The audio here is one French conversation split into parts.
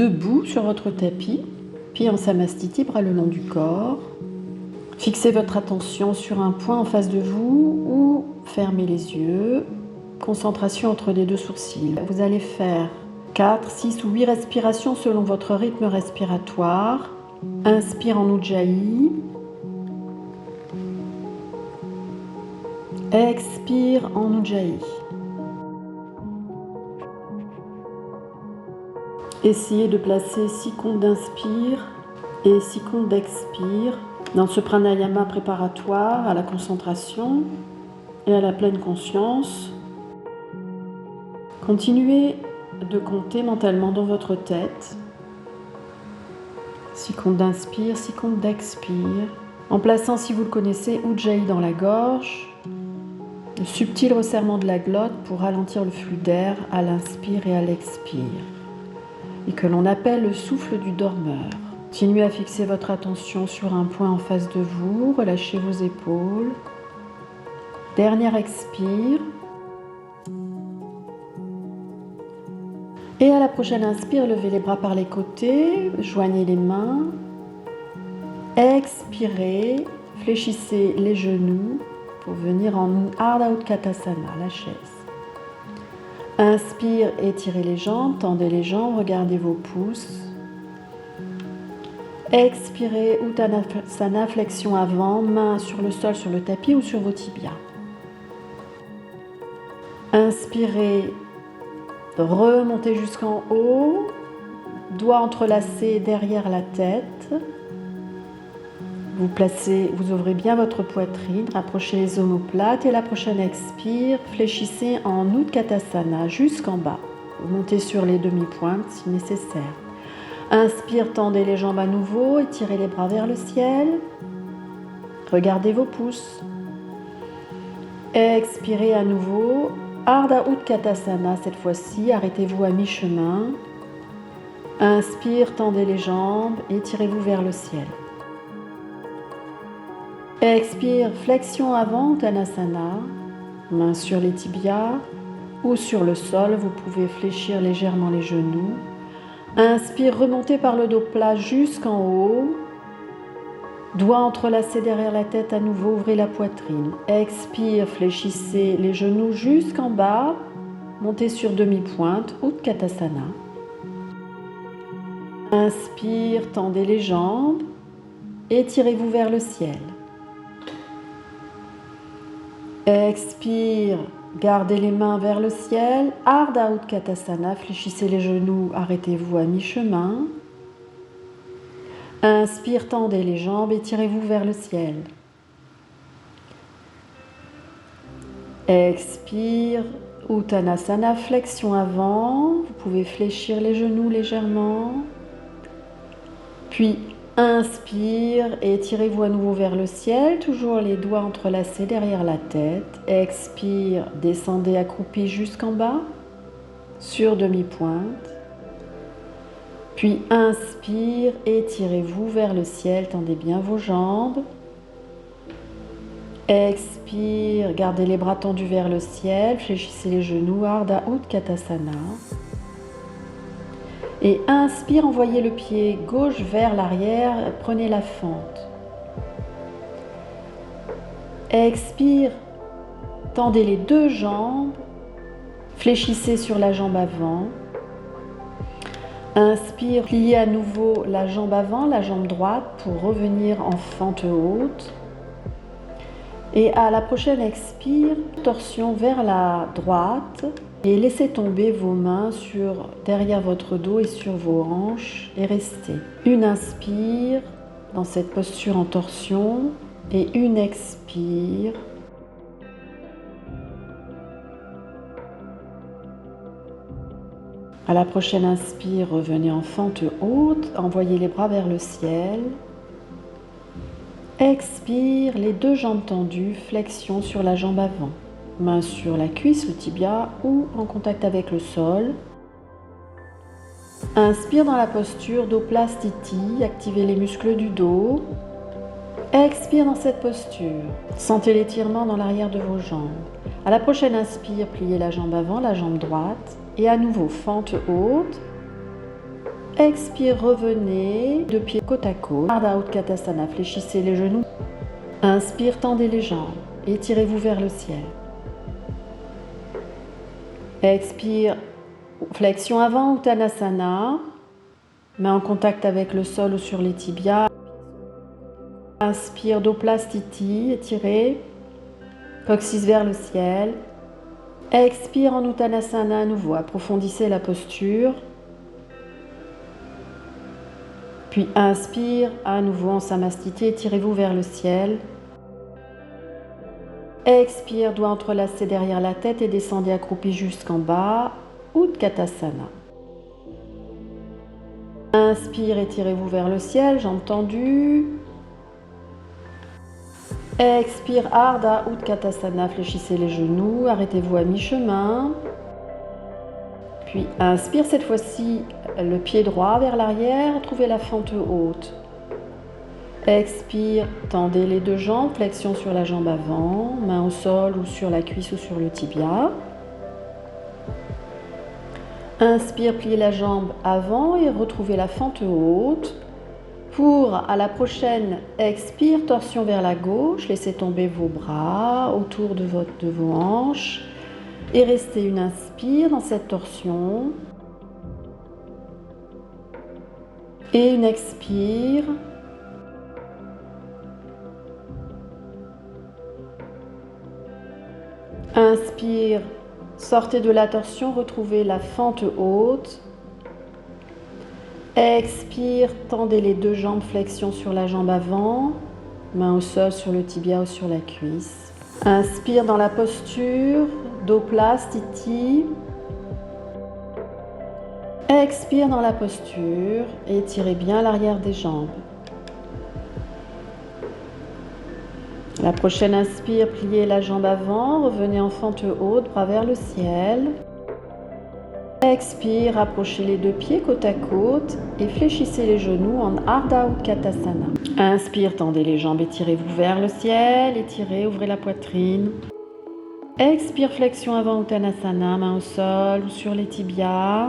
debout sur votre tapis, pieds en samastiti, bras le long du corps. Fixez votre attention sur un point en face de vous ou fermez les yeux. Concentration entre les deux sourcils. Vous allez faire 4, 6 ou 8 respirations selon votre rythme respiratoire. Inspire en Ujjayi. Expire en Ujjayi. Essayez de placer 6 comptes d'inspire et 6 comptes d'expire dans ce pranayama préparatoire à la concentration et à la pleine conscience. Continuez de compter mentalement dans votre tête. 6 comptes d'inspire, 6 comptes d'expire, en plaçant, si vous le connaissez, Ujjayi dans la gorge, le subtil resserrement de la glotte pour ralentir le flux d'air à l'inspire et à l'expire, et que l'on appelle le souffle du dormeur. Continuez à fixer votre attention sur un point en face de vous, relâchez vos épaules. Dernier expire. Et à la prochaine inspire, levez les bras par les côtés, joignez les mains. Expirez, fléchissez les genoux pour venir en Ardha Utkatasana, la chaise. Inspire, étirez les jambes, tendez les jambes, regardez vos pouces. Expirez, Uttanasana, flexion avant, main sur le sol, sur le tapis ou sur vos tibias. Inspirez, remontez jusqu'en haut, doigts entrelacés derrière la tête. Vous ouvrez bien votre poitrine, rapprochez les omoplates et la prochaine expire, fléchissez en Utkatasana jusqu'en bas. Vous montez sur les demi-pointes si nécessaire. Inspire, tendez les jambes à nouveau, étirez les bras vers le ciel. Regardez vos pouces. Expirez à nouveau. Ardha Utkatasana cette fois-ci, arrêtez-vous à mi-chemin. Inspire, tendez les jambes, étirez-vous vers le ciel. Expire, flexion avant, Uttanasana, main sur les tibias ou sur le sol, vous pouvez fléchir légèrement les genoux. Inspire, remontez par le dos plat jusqu'en haut. Doigts entrelacés derrière la tête à nouveau, ouvrez la poitrine. Expire, fléchissez les genoux jusqu'en bas. Montez sur demi-pointe, Utkatasana. Inspire, tendez les jambes. Étirez-vous vers le ciel. Expire, gardez les mains vers le ciel. Ardha Utkatasana, fléchissez les genoux, arrêtez-vous à mi-chemin. Inspire, tendez les jambes, étirez-vous vers le ciel. Expire, Uttanasana, flexion avant. Vous pouvez fléchir les genoux légèrement. Puis inspire, étirez-vous à nouveau vers le ciel, toujours les doigts entrelacés derrière la tête. Expire, descendez accroupi jusqu'en bas, sur demi-pointe. Puis inspire, étirez-vous vers le ciel, tendez bien vos jambes. Expire, gardez les bras tendus vers le ciel, fléchissez les genoux, Ardha Utkatasana. Et inspire, envoyez le pied gauche vers l'arrière, prenez la fente. Expire, tendez les deux jambes, fléchissez sur la jambe avant. Inspire, pliez à nouveau la jambe avant, la jambe droite pour revenir en fente haute. Et à la prochaine expire, torsion vers la droite et laissez tomber vos mains derrière votre dos et sur vos hanches et restez. Une inspire dans cette posture en torsion et une expire. À la prochaine inspire, revenez en fente haute, envoyez les bras vers le ciel. Expire, les deux jambes tendues, flexion sur la jambe avant. Main sur la cuisse, le tibia ou en contact avec le sol. Inspire dans la posture Doplastiti, activez les muscles du dos. Expire dans cette posture. Sentez l'étirement dans l'arrière de vos jambes. À la prochaine inspire, pliez la jambe avant, la jambe droite. Et à nouveau, fente haute. Expire, revenez, deux pieds côte à côte. Ardha Utkatasana, fléchissez les genoux. Inspire, tendez les jambes, étirez-vous vers le ciel. Expire, flexion avant, Uttanasana, main en contact avec le sol ou sur les tibias. Inspire, dos plat, Sthiti, étirez, coccyx vers le ciel. Expire en Uttanasana à nouveau, approfondissez la posture. Puis inspire à nouveau en Samastiti, étirez-vous vers le ciel. Expire, doigts entrelacés derrière la tête et descendez accroupi jusqu'en bas, Utkatasana. Inspire, étirez-vous vers le ciel, jambes tendues. Expire, Ardha Utkatasana, fléchissez les genoux, arrêtez-vous à mi-chemin. Puis inspire cette fois-ci le pied droit vers l'arrière, trouvez la fente haute. Expire, tendez les deux jambes, flexion sur la jambe avant, main au sol ou sur la cuisse ou sur le tibia. Inspire, pliez la jambe avant et retrouvez la fente haute. Pour, à la prochaine, expire, torsion vers la gauche, laissez tomber vos bras autour de vos hanches et restez une inspire dans cette torsion et une expire. Inspire, sortez de la torsion, retrouvez la fente haute. Expire, tendez les deux jambes, flexion sur la jambe avant, main au sol sur le tibia ou sur la cuisse. Inspire dans la posture, dos plat, Sthiti. Expire dans la posture, étirez bien l'arrière des jambes. La prochaine inspire, pliez la jambe avant, revenez en fente haute, bras vers le ciel. Expire, rapprochez les deux pieds côte à côte et fléchissez les genoux en Ardha Utkatasana. Inspire, tendez les jambes, étirez-vous vers le ciel, étirez, ouvrez la poitrine. Expire, flexion avant Uttanasana, main au sol ou sur les tibias.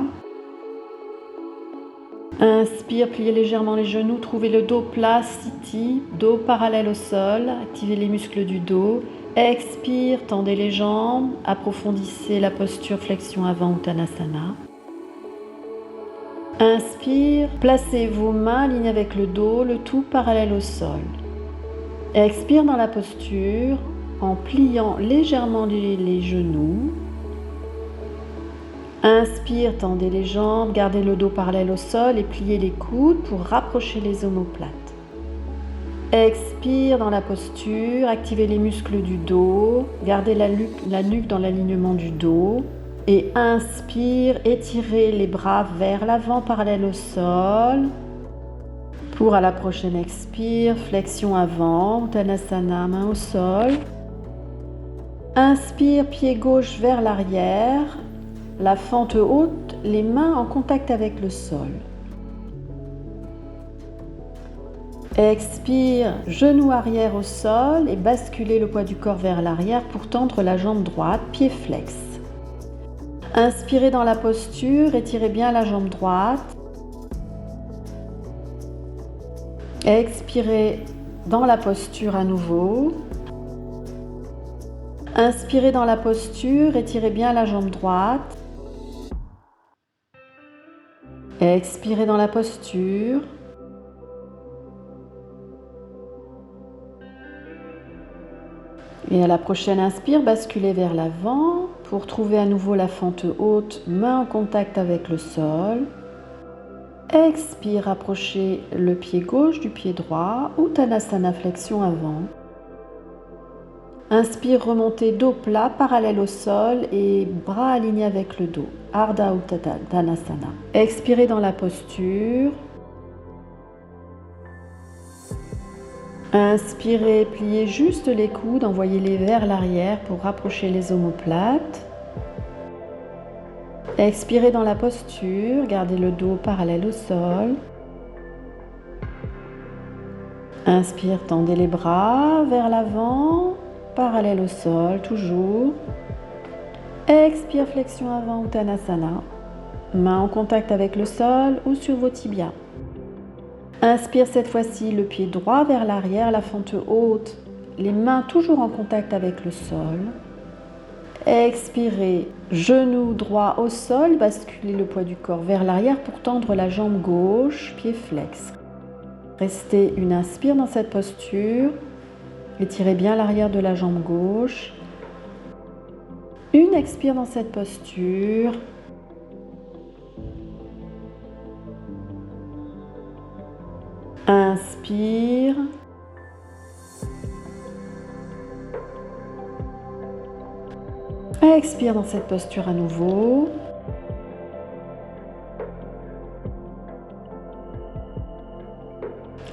Inspire, pliez légèrement les genoux, trouvez le dos plat, Sthiti, dos parallèle au sol, activez les muscles du dos. Expire, tendez les jambes, approfondissez la posture, flexion avant Uttanasana. Inspire, placez vos mains alignées avec le dos, le tout parallèle au sol. Expire dans la posture en pliant légèrement les genoux. Inspire, tendez les jambes, gardez le dos parallèle au sol et pliez les coudes pour rapprocher les omoplates. Expire dans la posture, activez les muscles du dos, gardez la nuque dans l'alignement du dos. Et inspire, étirez les bras vers l'avant parallèle au sol. Pour à la prochaine expire, flexion avant, Uttanasana, main au sol. Inspire, pied gauche vers l'arrière. La fente haute, les mains en contact avec le sol. Expire, genou arrière au sol et basculez le poids du corps vers l'arrière pour tendre la jambe droite, pied flex. Inspirez dans la posture, étirez bien la jambe droite. Expirez dans la posture à nouveau. Inspirez dans la posture, étirez bien la jambe droite. Expirez dans la posture. Et à la prochaine inspire, basculez vers l'avant pour trouver à nouveau la fente haute, main en contact avec le sol. Expire, rapprochez le pied gauche du pied droit, Uttanasana, flexion avant. Inspire, remontez dos plat, parallèle au sol et bras alignés avec le dos, Ardha Uttanasana. Expirez dans la posture. Inspirez, pliez juste les coudes, envoyez-les vers l'arrière pour rapprocher les omoplates. Expirez dans la posture, gardez le dos parallèle au sol. Inspire, tendez les bras vers l'avant, parallèle au sol, toujours. Expire, flexion avant, Uttanasana. main en contact avec le sol ou sur vos tibias. Inspire cette fois-ci le pied droit vers l'arrière, la fente haute, les mains toujours en contact avec le sol. Expirez, genou droit au sol, basculez le poids du corps vers l'arrière pour tendre la jambe gauche, pied flex. Restez une inspire dans cette posture, étirez bien l'arrière de la jambe gauche. Une expire dans cette posture. Inspire. Expire dans cette posture à nouveau.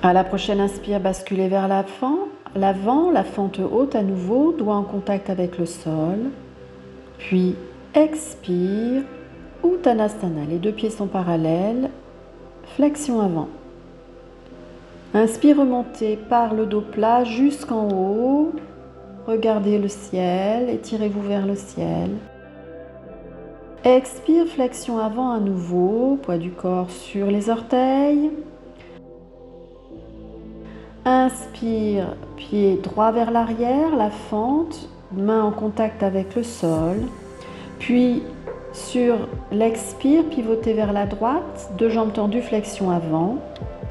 À la prochaine inspire, basculez vers l'avant, la fente haute à nouveau, doigt en contact avec le sol. Puis expire, Uttanasana, les deux pieds sont parallèles, flexion avant. Inspire, remontez par le dos plat jusqu'en haut. Regardez le ciel, étirez-vous vers le ciel. Expire, flexion avant à nouveau, poids du corps sur les orteils. Inspire, pied droit vers l'arrière, la fente, main en contact avec le sol. Puis sur l'expire, pivotez vers la droite, deux jambes tendues, flexion avant.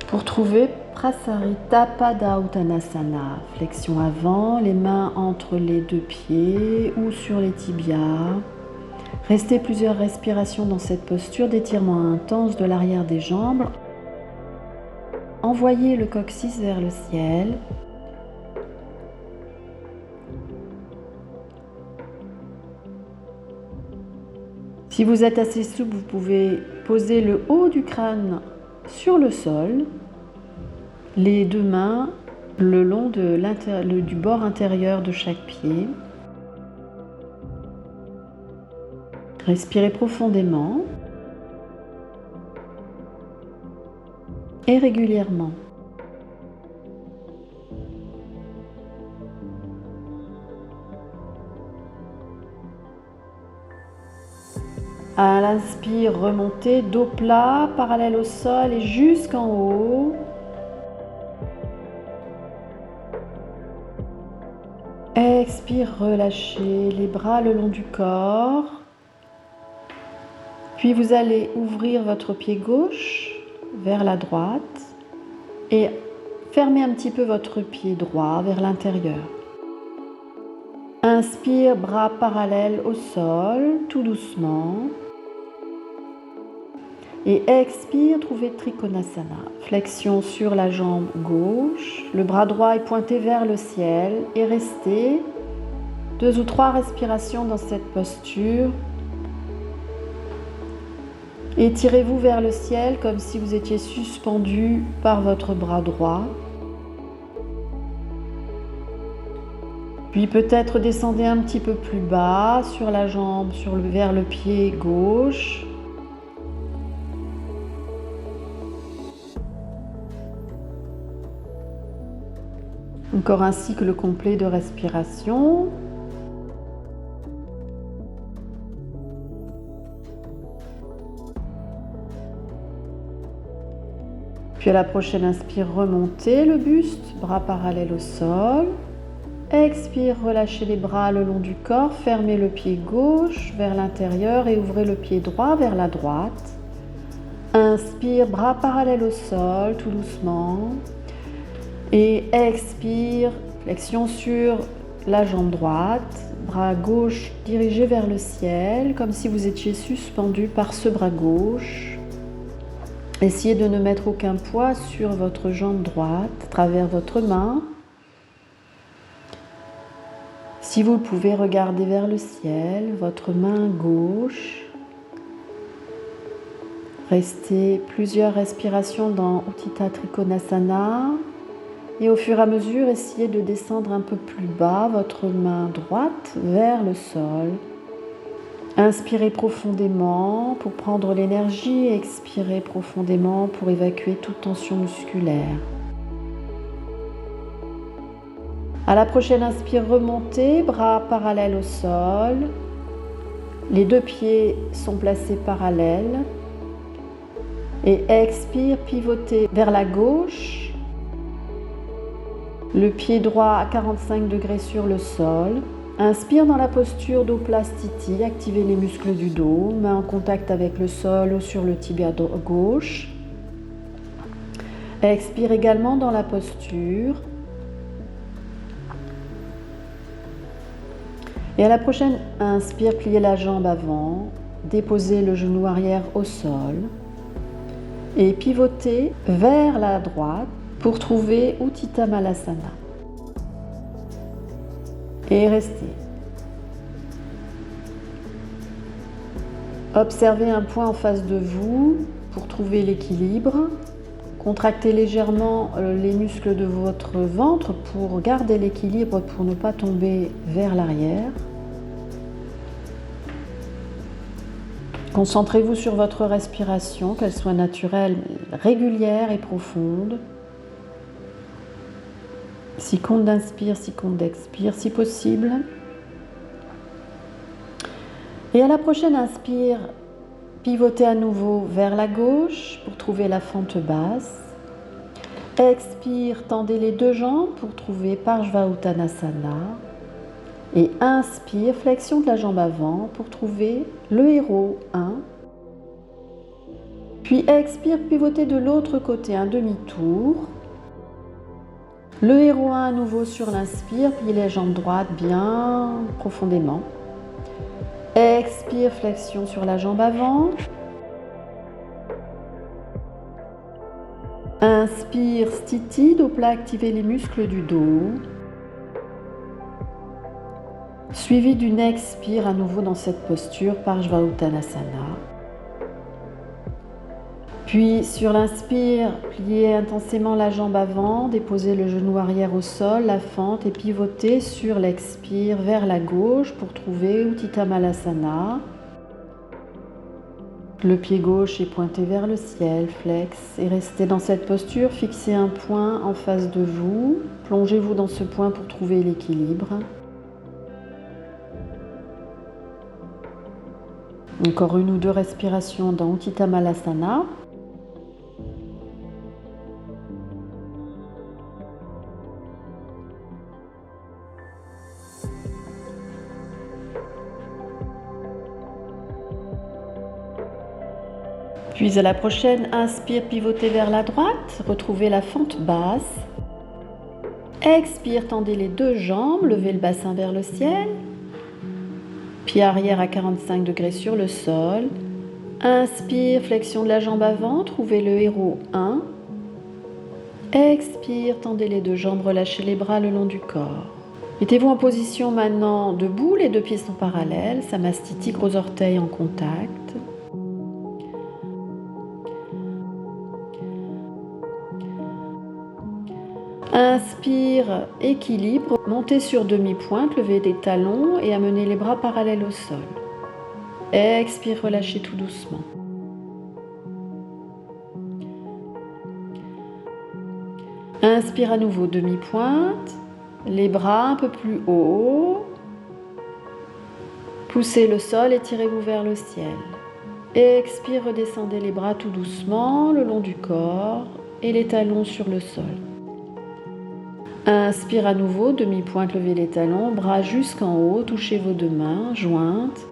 Pour trouver Prasarita Pada Uttanasana, flexion avant, les mains entre les deux pieds ou sur les tibias. Restez plusieurs respirations dans cette posture d'étirement intense de l'arrière des jambes. Envoyez le coccyx vers le ciel. Si vous êtes assez souple, vous pouvez poser le haut du crâne sur le sol, les deux mains le long du bord intérieur de chaque pied. Respirez profondément et régulièrement. À l'inspire, remontez, dos plat, parallèle au sol et jusqu'en haut. Expire, relâchez les bras le long du corps. Puis vous allez ouvrir votre pied gauche vers la droite et fermer un petit peu votre pied droit vers l'intérieur. Inspire, bras parallèles au sol, tout doucement. Et expire, trouvez Trikonasana. Flexion sur la jambe gauche, le bras droit est pointé vers le ciel et restez 2 ou 3 respirations dans cette posture. Étirez-vous vers le ciel comme si vous étiez suspendu par votre bras droit. Puis peut-être descendez un petit peu plus bas sur la jambe, vers le pied gauche. Encore un cycle complet de respiration. Puis à la prochaine inspire, remontez le buste, bras parallèles au sol. Expire, relâchez les bras le long du corps, fermez le pied gauche vers l'intérieur et ouvrez le pied droit vers la droite. Inspire, bras parallèles au sol, tout doucement. Et expire, flexion sur la jambe droite, bras gauche dirigé vers le ciel, comme si vous étiez suspendu par ce bras gauche. Essayez de ne mettre aucun poids sur votre jambe droite, à travers votre main. Si vous pouvez, regarder vers le ciel, votre main gauche. Restez plusieurs respirations dans Utthita Trikonasana. Et au fur et à mesure, essayez de descendre un peu plus bas, votre main droite vers le sol. Inspirez profondément pour prendre l'énergie et expirez profondément pour évacuer toute tension musculaire. À la prochaine inspire, remontez, bras parallèles au sol. Les deux pieds sont placés parallèles. Et expire, pivotez vers la gauche. Le pied droit à 45 degrés sur le sol. Inspire dans la posture d'Oplastiti, activez les muscles du dos, main en contact avec le sol ou sur le tibia gauche. Expire également dans la posture. Et à la prochaine, inspire, pliez la jambe avant, déposez le genou arrière au sol et pivotez vers la droite pour trouver Utthita Malasana. Et restez. Observez un point en face de vous pour trouver l'équilibre. Contractez légèrement les muscles de votre ventre pour garder l'équilibre, pour ne pas tomber vers l'arrière. Concentrez-vous sur votre respiration, qu'elle soit naturelle, régulière et profonde. 6 comptes d'inspire, 6 comptes d'expire, si possible. Et à la prochaine inspire, pivotez à nouveau vers la gauche pour trouver la fente basse. Expire, tendez les deux jambes pour trouver Parshva-Uttanasana. Et inspire, flexion de la jambe avant pour trouver le héros 1. Puis expire, pivotez de l'autre côté, un demi-tour. Le héros 1 à nouveau sur l'inspire, pliez les jambes droites bien profondément. Expire, flexion sur la jambe avant. Inspire, Sthiti, dos plat, activez les muscles du dos. Suivi d'une expire à nouveau dans cette posture, Parshva-Uttanasana. Puis sur l'inspire, pliez intensément la jambe avant, déposez le genou arrière au sol, la fente et pivotez sur l'expire vers la gauche pour trouver Utthita Malasana. Le pied gauche est pointé vers le ciel, flex, et restez dans cette posture, fixez un point en face de vous, plongez-vous dans ce point pour trouver l'équilibre. Encore une ou deux respirations dans Utthita Malasana. Puis à la prochaine, inspire, pivotez vers la droite, retrouvez la fente basse. Expire, tendez les deux jambes, levez le bassin vers le ciel. Pied arrière à 45 degrés sur le sol. Inspire, flexion de la jambe avant, trouvez le héros 1. Expire, tendez les deux jambes, relâchez les bras le long du corps. Mettez-vous en position maintenant debout, les deux pieds sont parallèles, Samastiti, gros orteils en contact. Inspire, équilibre, montez sur demi-pointe, levez les talons et amenez les bras parallèles au sol. Expire, relâchez tout doucement. Inspire à nouveau, demi-pointe, les bras un peu plus haut. Poussez le sol et tirez-vous vers le ciel. Expire, redescendez les bras tout doucement le long du corps et les talons sur le sol. Inspire à nouveau, demi-pointe, levez les talons, bras jusqu'en haut, touchez vos deux mains jointes.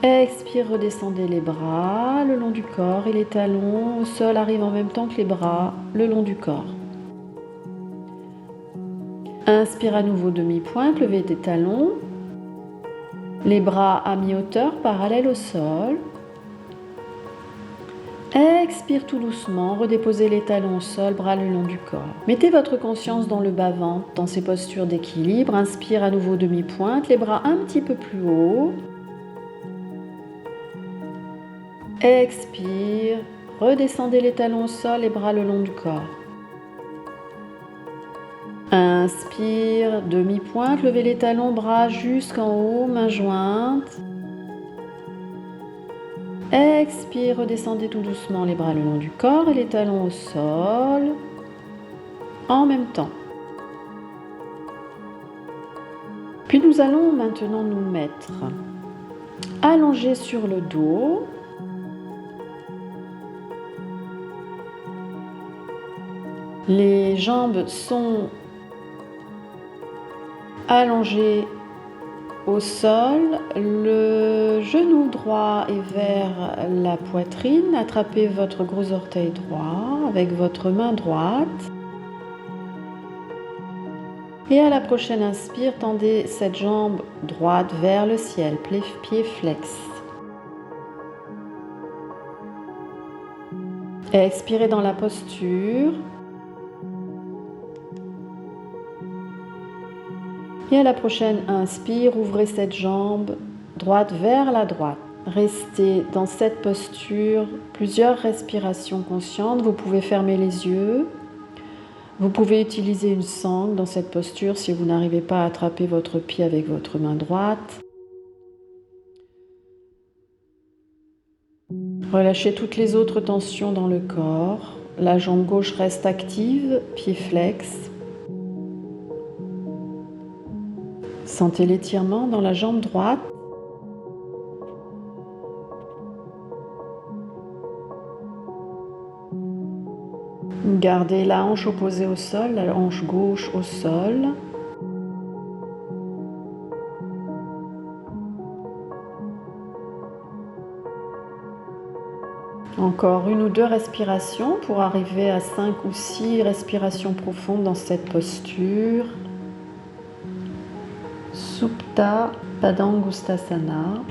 Expire, redescendez les bras le long du corps et les talons au sol arrivent en même temps que les bras le long du corps. Inspire à nouveau, demi-pointe, levez des talons, les bras à mi-hauteur parallèles au sol. Expire tout doucement, redéposez les talons au sol, bras le long du corps. Mettez votre conscience dans le bas-ventre, dans ces postures d'équilibre. Inspire à nouveau, demi-pointe, les bras un petit peu plus haut. Expire, redescendez les talons au sol, les bras le long du corps. Inspire, demi-pointe, levez les talons, bras jusqu'en haut, mains jointes. Expire, redescendez tout doucement les bras le long du corps et les talons au sol en même temps. Puis nous allons maintenant nous mettre allongé sur le dos. Les jambes sont allongées au sol, le genou droit est vers la poitrine. Attrapez votre gros orteil droit avec votre main droite. Et à la prochaine inspire, tendez cette jambe droite vers le ciel, pied flex. Et expirez dans la posture. Et à la prochaine inspire, ouvrez cette jambe droite vers la droite. Restez dans cette posture plusieurs respirations conscientes. Vous pouvez fermer les yeux. Vous pouvez utiliser une sangle dans cette posture si vous n'arrivez pas à attraper votre pied avec votre main droite. Relâchez toutes les autres tensions dans le corps. La jambe gauche reste active, pied flex. Sentez l'étirement dans la jambe droite. Gardez la hanche opposée au sol, la hanche gauche au sol. Encore une ou deux respirations pour arriver à 5 ou 6 respirations profondes dans cette posture. Supta Padangusthasana.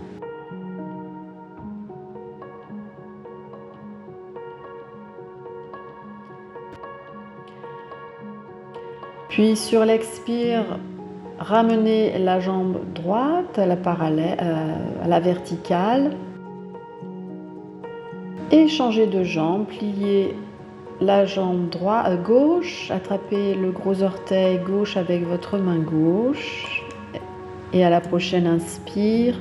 Puis sur l'expire, ramenez la jambe droite à la verticale. Et changez de jambe, pliez la jambe gauche, attrapez le gros orteil gauche avec votre main gauche. Et à la prochaine inspire,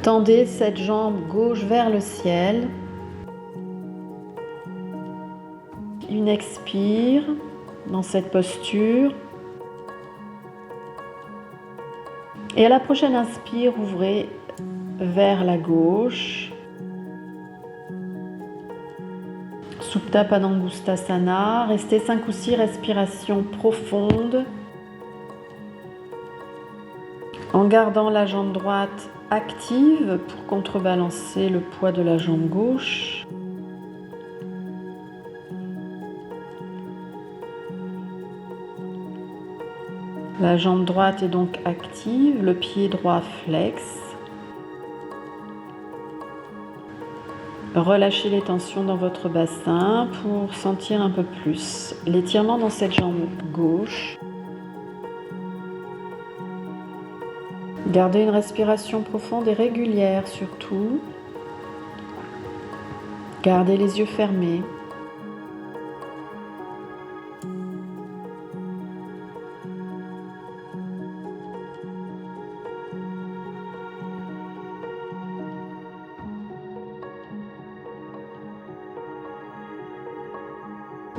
tendez cette jambe gauche vers le ciel. Une expire dans cette posture. Et à la prochaine inspire, ouvrez vers la gauche. Supta Padangusthasana. Restez 5 ou 6 respirations profondes en gardant la jambe droite active pour contrebalancer le poids de la jambe gauche. La jambe droite est donc active, le pied droit flex. Relâchez les tensions dans votre bassin pour sentir un peu plus l'étirement dans cette jambe gauche. Gardez une respiration profonde et régulière surtout. Gardez les yeux fermés.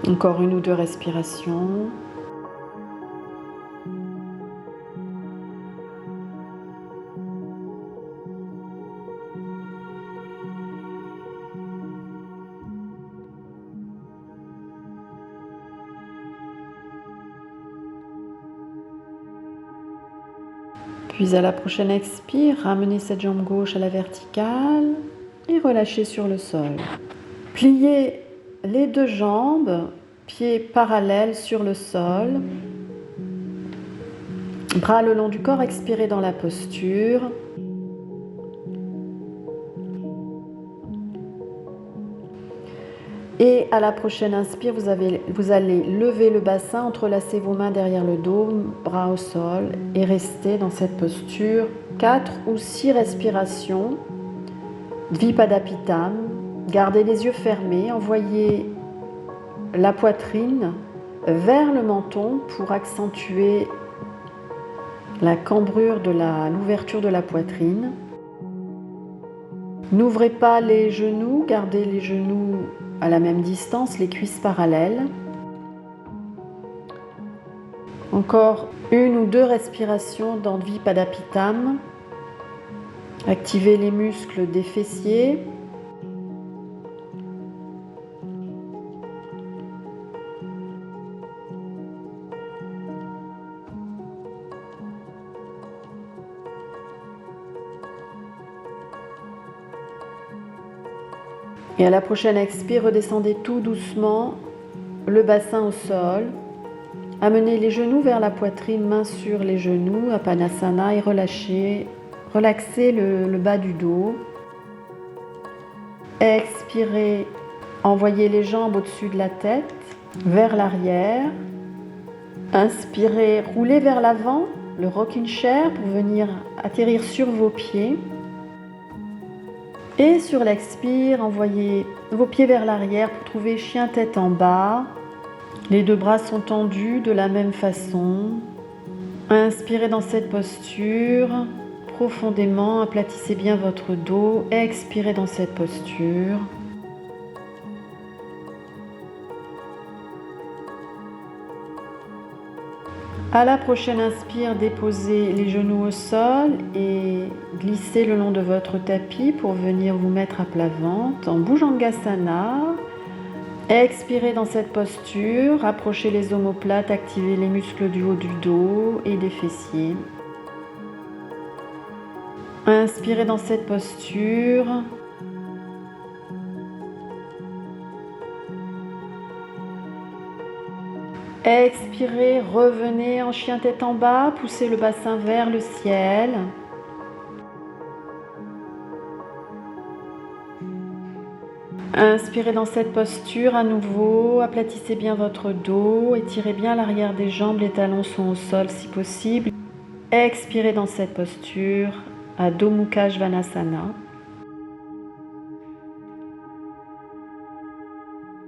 Encore une ou deux respirations. Puis à la prochaine expire, ramenez cette jambe gauche à la verticale et relâchez sur le sol. Pliez les deux jambes, pieds parallèles sur le sol. Bras le long du corps, expirez dans la posture. Et à la prochaine inspire, vous allez lever le bassin, entrelacer vos mains derrière le dos, bras au sol et rester dans cette posture 4 ou 6 respirations. Dvipadapittam. Gardez les yeux fermés, envoyez la poitrine vers le menton pour accentuer la cambrure de l'ouverture de la poitrine. N'ouvrez pas les genoux, gardez les genoux à la même distance, les cuisses parallèles. Encore une ou deux respirations dans Dvipadapittam. Activez les muscles des fessiers. Et à la prochaine expire, redescendez tout doucement le bassin au sol. Amenez les genoux vers la poitrine, mains sur les genoux, Apanasana, et relaxez le bas du dos. Expirez, envoyez les jambes au-dessus de la tête, vers l'arrière. Inspirez, roulez vers l'avant, le rocking chair pour venir atterrir sur vos pieds. Et sur l'expire, envoyez vos pieds vers l'arrière pour trouver chien tête en bas. Les deux bras sont tendus de la même façon. Inspirez dans cette posture profondément, aplatissez bien votre dos. Expirez dans cette posture. À la prochaine inspire, déposez les genoux au sol et glissez le long de votre tapis pour venir vous mettre à plat ventre en Bhujangasana. Expirez dans cette posture, rapprochez les omoplates, activez les muscles du haut du dos et des fessiers. Inspirez dans cette posture. Expirez, revenez en chien tête en bas, poussez le bassin vers le ciel. Inspirez dans cette posture à nouveau, aplatissez bien votre dos, étirez bien l'arrière des jambes, les talons sont au sol si possible. Expirez dans cette posture, Adho Mukha Svanasana.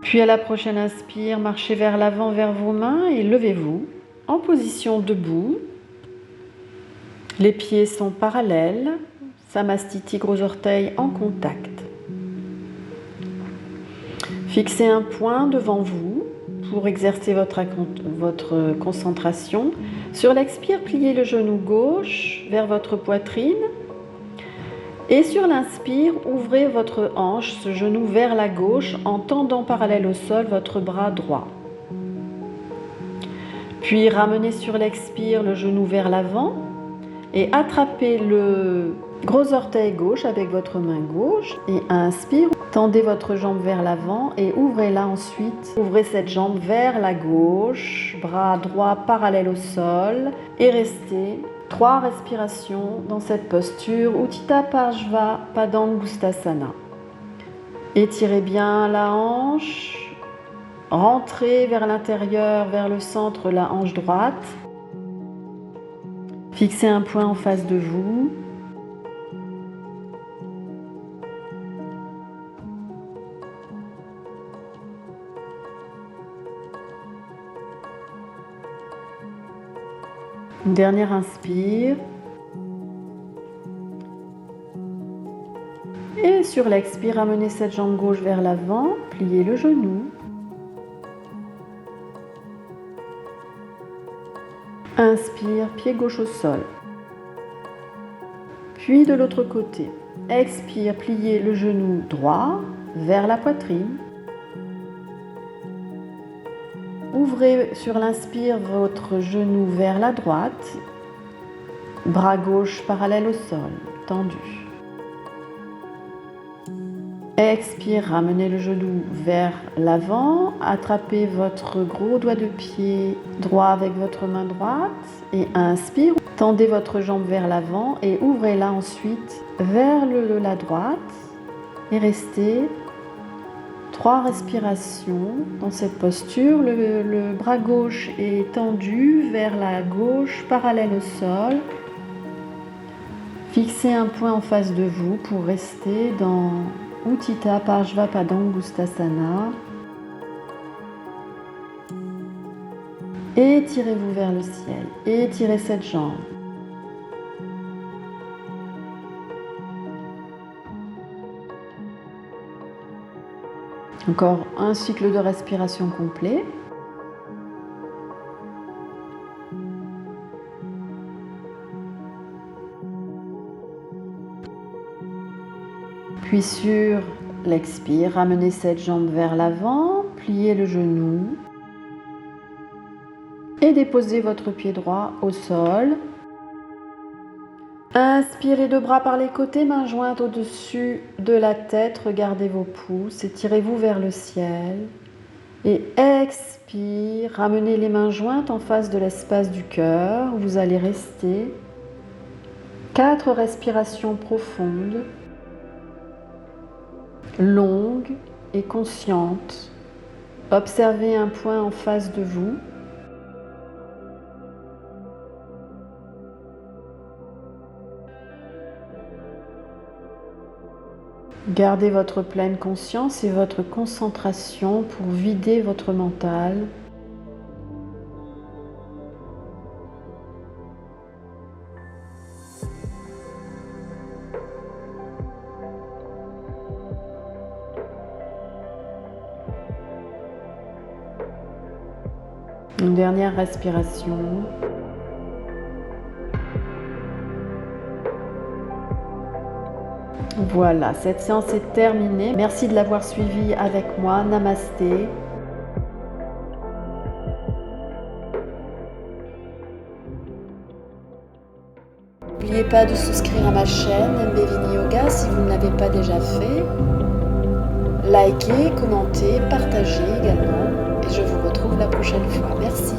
Puis à la prochaine inspire, marchez vers l'avant, vers vos mains et levez-vous en position debout. Les pieds sont parallèles, Samastiti, gros orteils en contact. Fixez un point devant vous pour exercer votre concentration. Sur l'expire, pliez le genou gauche vers votre poitrine. Et sur l'inspire, ouvrez votre hanche, ce genou vers la gauche, en tendant parallèle au sol votre bras droit. Puis ramenez sur l'expire le genou vers l'avant et attrapez le gros orteil gauche avec votre main gauche. Et inspire, tendez votre jambe vers l'avant et ouvrez-la ensuite. Ouvrez cette jambe vers la gauche, bras droit parallèle au sol et restez 3 respirations dans cette posture, Utthita Parshva Padangusthasana. Étirez bien la hanche, rentrez vers l'intérieur, vers le centre, la hanche droite. Fixez un point en face de vous. Une dernière inspire. Et sur l'expire, ramenez cette jambe gauche vers l'avant, pliez le genou. Inspire, pied gauche au sol. Puis de l'autre côté. Expire, pliez le genou droit vers la poitrine. Ouvrez sur l'inspire votre genou vers la droite, bras gauche parallèle au sol, tendu. Expire, ramenez le genou vers l'avant, attrapez votre gros doigt de pied droit avec votre main droite et inspire, tendez votre jambe vers l'avant et ouvrez-la ensuite vers la droite et restez 3 respirations dans cette posture. Le bras gauche est tendu vers la gauche, parallèle au sol. Fixez un point en face de vous pour rester dans Utthita Parshva Padangusthasana. Étirez-vous vers le ciel. Étirez cette jambe. Encore un cycle de respiration complet. Puis sur l'expire, ramenez cette jambe vers l'avant, pliez le genou et déposez votre pied droit au sol. Inspirez 2 bras par les côtés, mains jointes au-dessus de la tête, regardez vos pouces, étirez-vous vers le ciel. Et expire, ramenez les mains jointes en face de l'espace du cœur. Vous allez rester 4 respirations profondes, longues et conscientes. Observez un point en face de vous. Gardez votre pleine conscience et votre concentration pour vider votre mental. Une dernière respiration. Voilà, cette séance est terminée. Merci de l'avoir suivie avec moi. Namasté. N'oubliez pas de souscrire à ma chaîne Mbévini Yoga si vous ne l'avez pas déjà fait. Likez, commentez, partagez également. Et je vous retrouve la prochaine fois. Merci.